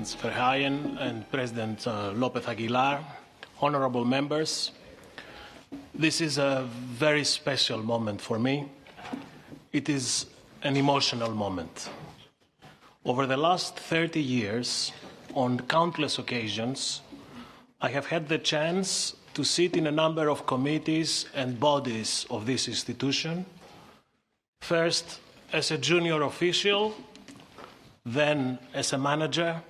Presidents Verheyen and President López Aguilar, honorable members, this is a very special moment for me. It is an emotional moment. Over the last 30 years, on countless occasions, I have had the chance to sit in a number of committees and bodies of this institution, first as a junior official, then as a manager,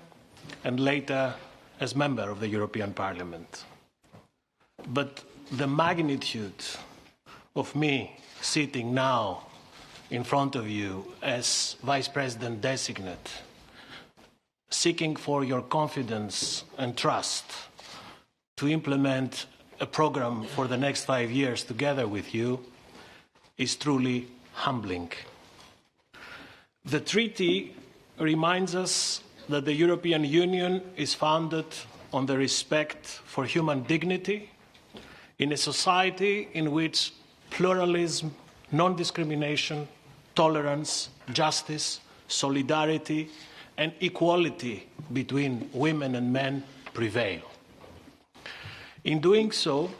and later as member of the European Parliament. But the magnitude of me sitting now in front of you as Vice President designate, seeking for your confidence and trust to implement a program for the next 5 years together with you, is truly humbling. The treaty reminds us that the European Union is founded on the respect for human dignity in a society in which pluralism, non-discrimination, tolerance, justice, solidarity, and equality between women and men prevail. In doing so,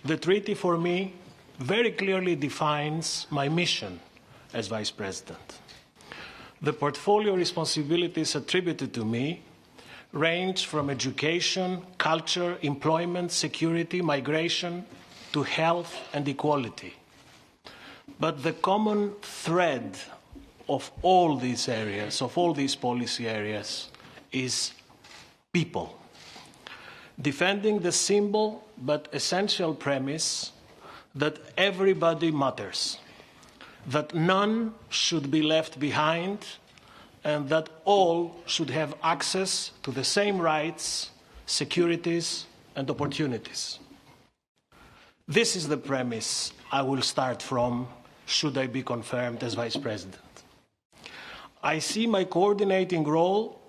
the treaty for me very clearly defines my mission as Vice President. The portfolio responsibilities attributed to me range from education, culture, employment, security, migration, to health and equality. But the common thread of all these areas, of all these policy areas, is people. Defending the simple but essential premise that everybody matters, that none should be left behind, and that all should have access to the same rights, securities, and opportunities. This is the premise I will start from should I be confirmed as Vice President. I see my coordinating role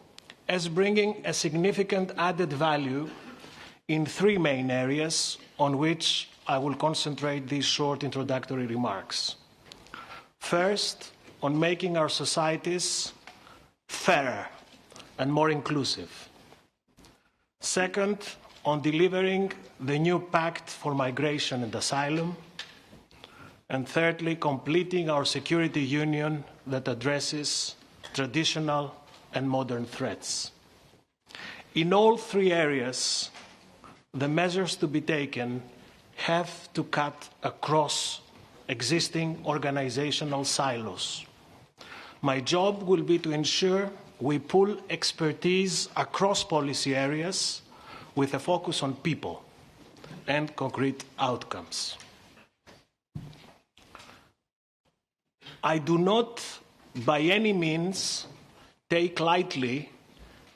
as bringing a significant added value in 3 main areas on which I will concentrate these short introductory remarks. First, on making our societies fairer and more inclusive. Second, on delivering the new pact for migration and asylum. And thirdly, completing our security union that addresses traditional and modern threats. In all 3 areas, the measures to be taken have to cut across existing organizational silos. My job will be to ensure we pool expertise across policy areas with a focus on people and concrete outcomes. I do not, by any means, take lightly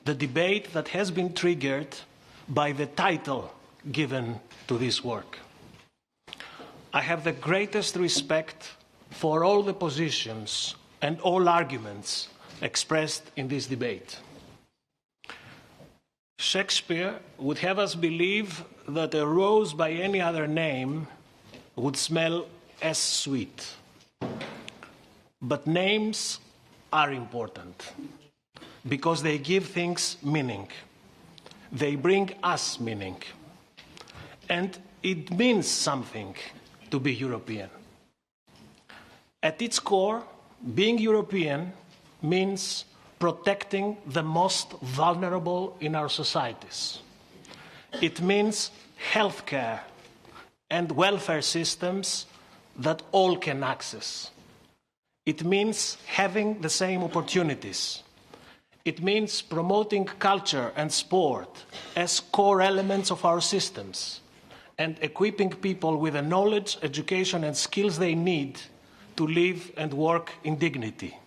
the debate that has been triggered by the title given to this work. I have the greatest respect for all the positions and all arguments expressed in this debate. Shakespeare would have us believe that a rose by any other name would smell as sweet. But names are important because they give things meaning. They bring us meaning. And it means something to be European. At its core, being European means protecting the most vulnerable in our societies. It means healthcare and welfare systems that all can access. It means having the same opportunities. It means promoting culture and sport as core elements of our systems and equipping people with the knowledge, education, and skills they need to live and work in dignity.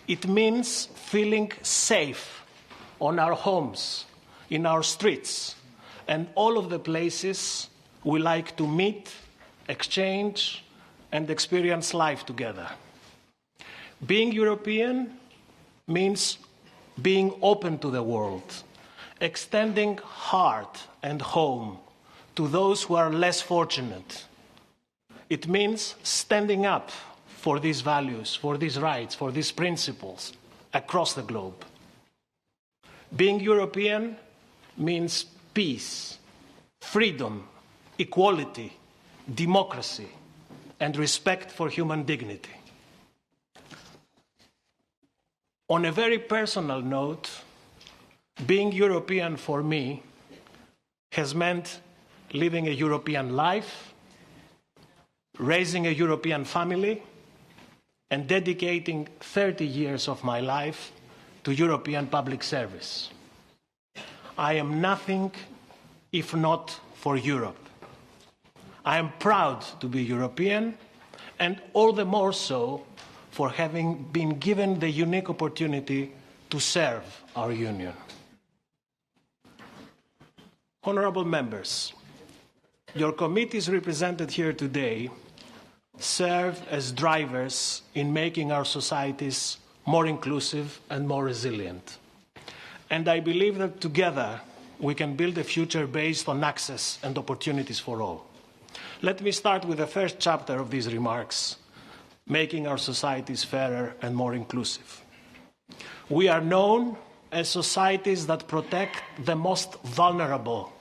It means feeling safe on our homes, in our streets, and all of the places we like to meet, exchange, and experience life together. Being European means being open to the world, extending heart and home to those who are less fortunate. It means standing up for these values, for these rights, for these principles across the globe. Being European means peace, freedom, equality, democracy, and respect for human dignity. On a very personal note, being European for me has meant living a European life, raising a European family, and dedicating 30 years of my life to European public service. I am nothing if not for Europe. I am proud to be European, and all the more so for having been given the unique opportunity to serve our Union. Honourable members, your committees represented here today serve as drivers in making our societies more inclusive and more resilient. And I believe that together we can build a future based on access and opportunities for all. Let me start with the first chapter of these remarks, making our societies fairer and more inclusive. We are known as societies that protect the most vulnerable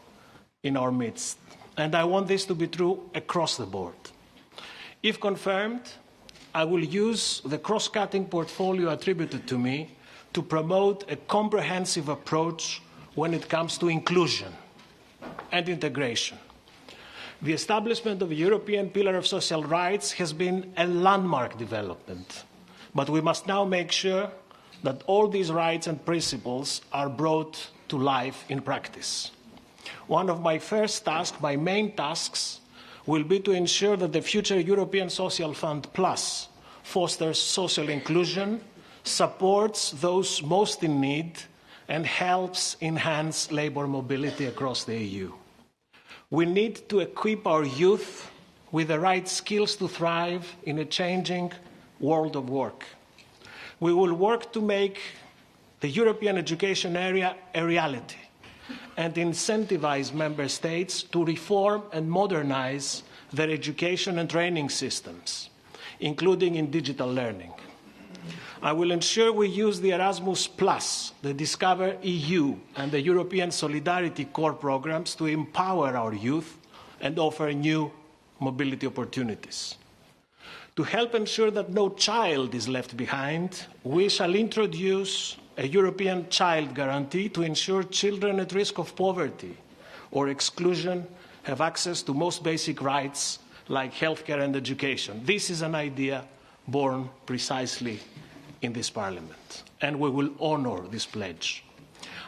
in our midst, and I want this to be true across the board. If confirmed, I will use the cross-cutting portfolio attributed to me to promote a comprehensive approach when it comes to inclusion and integration. The establishment of a European Pillar of Social Rights has been a landmark development, but we must now make sure that all these rights and principles are brought to life in practice. One of my first tasks, my main tasks, will be to ensure that the future European Social Fund Plus fosters social inclusion, supports those most in need, and helps enhance labour mobility across the EU. We need to equip our youth with the right skills to thrive in a changing world of work. We will work to make the European education area a reality and incentivize member states to reform and modernize their education and training systems, including in digital learning. I will ensure we use the Erasmus+, the Discover EU, and the European Solidarity Corps programs to empower our youth and offer new mobility opportunities. To help ensure that no child is left behind, we shall introduce a European Child Guarantee to ensure children at risk of poverty or exclusion have access to most basic rights like healthcare and education. This is an idea born precisely in this Parliament, and we will honour this pledge.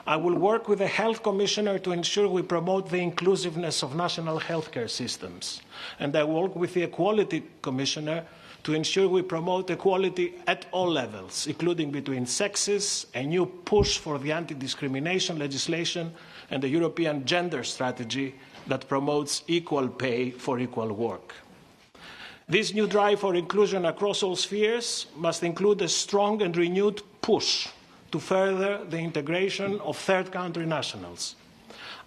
I will work with the Health Commissioner to ensure we promote the inclusiveness of national healthcare systems, and I work with the Equality Commissioner to ensure we promote equality at all levels, including between sexes, a new push for the anti-discrimination legislation, and a European gender strategy that promotes equal pay for equal work. This new drive for inclusion across all spheres must include a strong and renewed push to further the integration of third country nationals.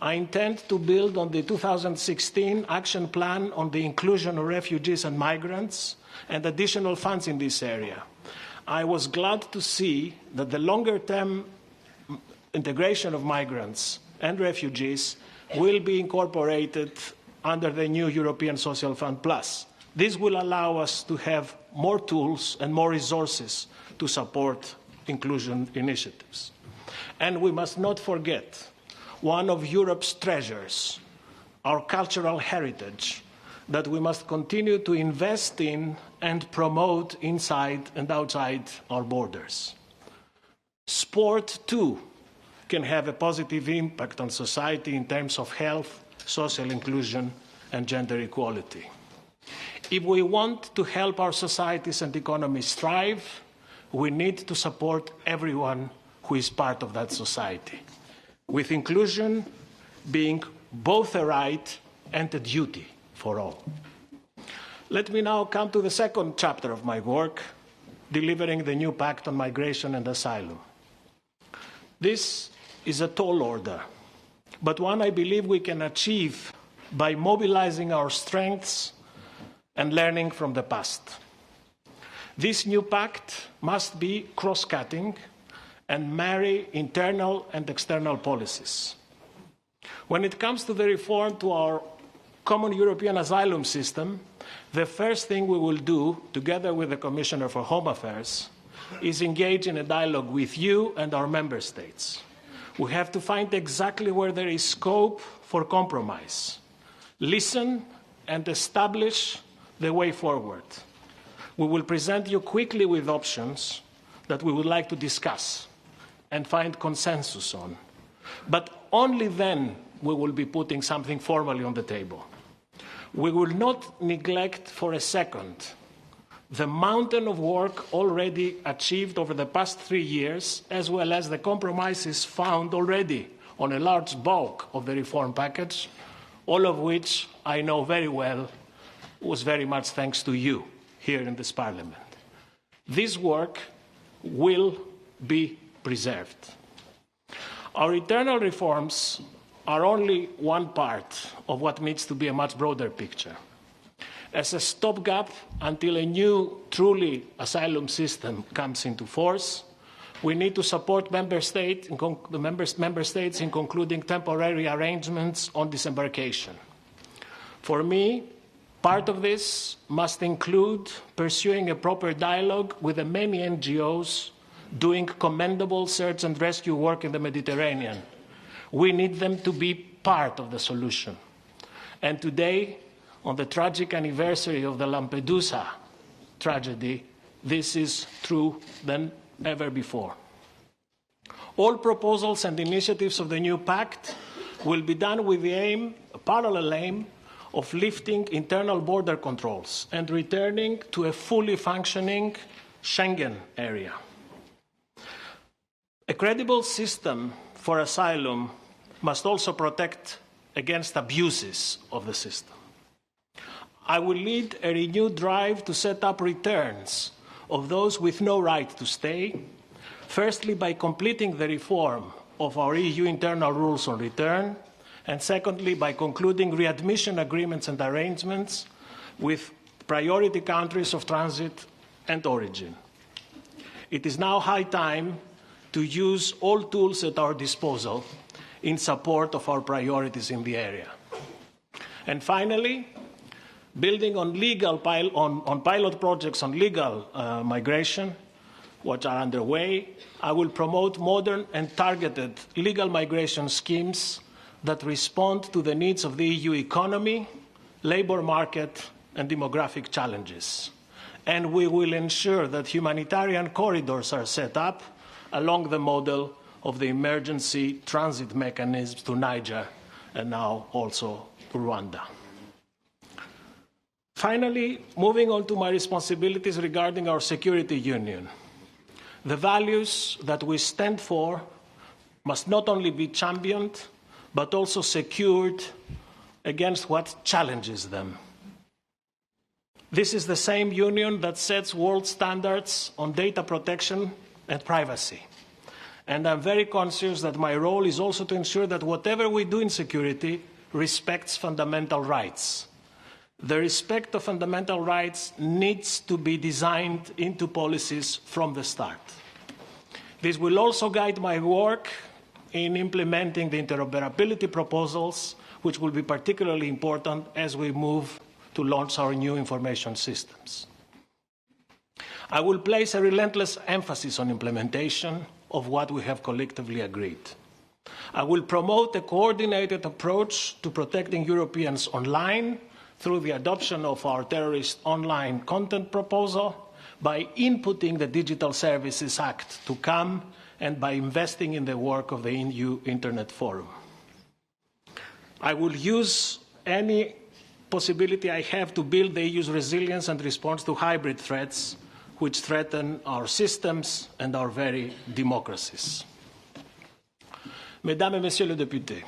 I intend to build on the 2016 Action Plan on the inclusion of refugees and migrants and additional funds in this area. I was glad to see that the longer-term integration of migrants and refugees will be incorporated under the new European Social Fund Plus. This will allow us to have more tools and more resources to support inclusion initiatives. And we must not forget one of Europe's treasures, our cultural heritage, that we must continue to invest in and promote inside and outside our borders. Sport, too, can have a positive impact on society in terms of health, social inclusion, and gender equality. If we want to help our societies and economies thrive, we need to support everyone who is part of that society, with inclusion being both a right and a duty for all. Let me now come to the second chapter of my work, delivering the new pact on migration and asylum. This is a tall order, but one I believe we can achieve by mobilizing our strengths and learning from the past. This new pact must be cross-cutting and marry internal and external policies. When it comes to the reform to our common European asylum system, the first thing we will do, together with the Commissioner for Home Affairs, is engage in a dialogue with you and our member states. We have to find exactly where there is scope for compromise, listen and establish the way forward. We will present you quickly with options that we would like to discuss and find consensus on. But only then we will be putting something formally on the table. We will not neglect for a second the mountain of work already achieved over the past 3 years, as well as the compromises found already on a large bulk of the reform package, all of which I know very well was very much thanks to you here in this Parliament. This work will be preserved. Our internal reforms are only one part of what needs to be a much broader picture. As a stopgap until a new, truly asylum system comes into force, we need to support member states in concluding temporary arrangements on disembarkation. For me, part of this must include pursuing a proper dialogue with the many NGOs doing commendable search and rescue work in the Mediterranean. We need them to be part of the solution. And today, on the tragic anniversary of the Lampedusa tragedy, this is true than ever before. All proposals and initiatives of the new pact will be done with the aim, a parallel aim, of lifting internal border controls and returning to a fully functioning Schengen area. A credible system for asylum must also protect against abuses of the system. I will lead a renewed drive to set up returns of those with no right to stay, firstly by completing the reform of our EU internal rules on return, and secondly by concluding readmission agreements and arrangements with priority countries of transit and origin. It is now high time to use all tools at our disposal in support of our priorities in the area. And finally, building on pilot projects on legal migration, which are underway, I will promote modern and targeted legal migration schemes that respond to the needs of the EU economy, labour market and demographic challenges. And we will ensure that humanitarian corridors are set up along the model of the emergency transit mechanisms to Niger and now also to Rwanda. Finally, moving on to my responsibilities regarding our security union. The values that we stand for must not only be championed, but also secured against what challenges them. This is the same union that sets world standards on data protection and privacy. And I'm very conscious that my role is also to ensure that whatever we do in security respects fundamental rights. The respect of fundamental rights needs to be designed into policies from the start. This will also guide my work in implementing the interoperability proposals, which will be particularly important as we move to launch our new information systems. I will place a relentless emphasis on implementation of what we have collectively agreed. I will promote a coordinated approach to protecting Europeans online through the adoption of our terrorist online content proposal, by inputting the Digital Services Act to come, and by investing in the work of the EU Internet Forum. I will use any possibility I have to build the EU's resilience and response to hybrid threats which threaten our systems and our very democracies. Mesdames et Messieurs les députés,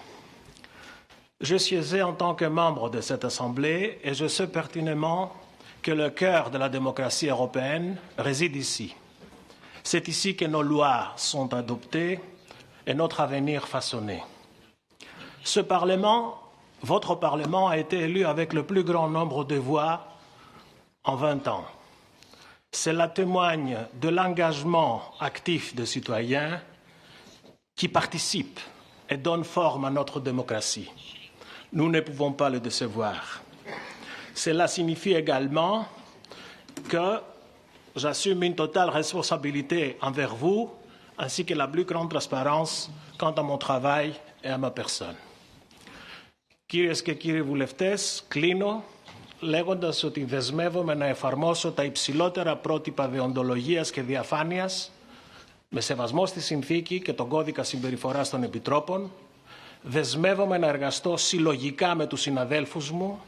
je siégeais en tant que membre de cette Assemblée et je sais pertinemment que le cœur de la démocratie européenne réside ici. C'est ici que nos lois sont adoptées et notre avenir façonné. Ce Parlement, votre Parlement, a été élu avec le plus grand nombre de voix en 20 ans. Cela témoigne de l'engagement actif des citoyens qui participent et donnent forme à notre démocratie. Nous ne pouvons pas le décevoir. Cela signifie également que j'assume une totale responsabilité envers vous, ainsi que la plus grande transparence quant à mon travail et à ma personne. Κυρίες και κύριοι βουλευτές, κλείνω λέγοντας ότι δεσμεύομαι να εφαρμόσω τα υψηλότερα πρότυπα δεοντολογίας και διαφάνειας με σεβασμό στη συνθήκη και τον κώδικα συμπεριφοράς των επιτρόπων. Δεσμεύομαι να εργαστώ συλλογικά με τους συναδέλφους μου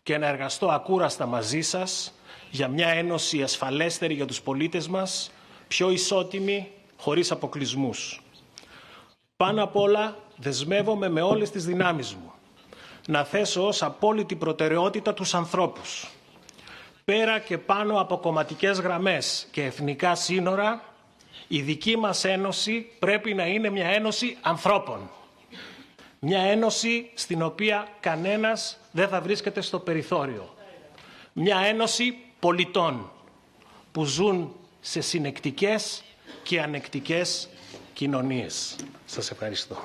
και να εργαστώ ακούραστα μαζί σας για μια ένωση ασφαλέστερη για τους πολίτες μας, πιο ισότιμη, χωρίς αποκλεισμούς. Πάνω απ' όλα δεσμεύομαι με όλες τις δυνάμεις μου να θέσω ως απόλυτη προτεραιότητα τους ανθρώπους. Πέρα και πάνω από κομματικές γραμμές και εθνικά σύνορα, η δική μας ένωση πρέπει να είναι μια ένωση ανθρώπων. Μια ένωση στην οποία κανένας δεν θα βρίσκεται στο περιθώριο. Μια ένωση πολιτών που ζουν σε συνεκτικές και ανεκτικές κοινωνίες. Σας ευχαριστώ.